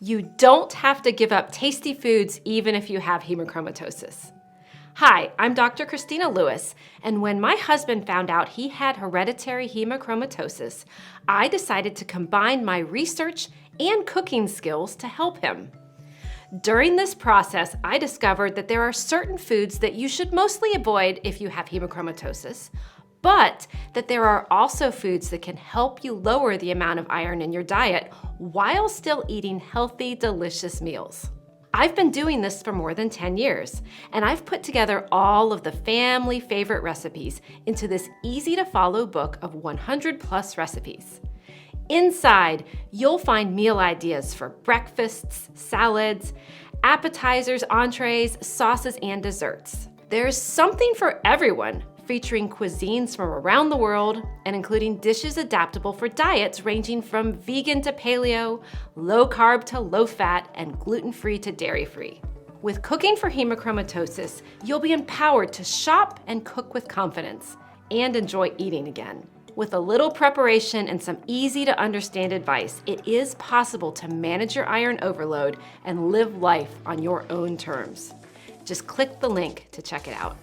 You don't have to give up tasty foods even if you have hemochromatosis. Hi, I'm Dr. Kristina Lewis, and when my husband found out he had hereditary hemochromatosis, I decided to combine my research and cooking skills to help him. During this process, I discovered that there are certain foods that you should mostly avoid if you have hemochromatosis, but that there are also foods that can help you lower the amount of iron in your diet while still eating healthy, delicious meals. I've been doing this for more than 10 years, and I've put together all of the family favorite recipes into this easy-to-follow book of 100+ recipes. Inside, you'll find meal ideas for breakfasts, salads, appetizers, entrees, sauces, and desserts. There's something for everyone, featuring cuisines from around the world and including dishes adaptable for diets ranging from vegan to paleo, low-carb to low-fat, and gluten-free to dairy-free. With Cooking for Hemochromatosis, you'll be empowered to shop and cook with confidence and enjoy eating again. With a little preparation and some easy-to-understand advice, it is possible to manage your iron overload and live life on your own terms. Just click the link to check it out.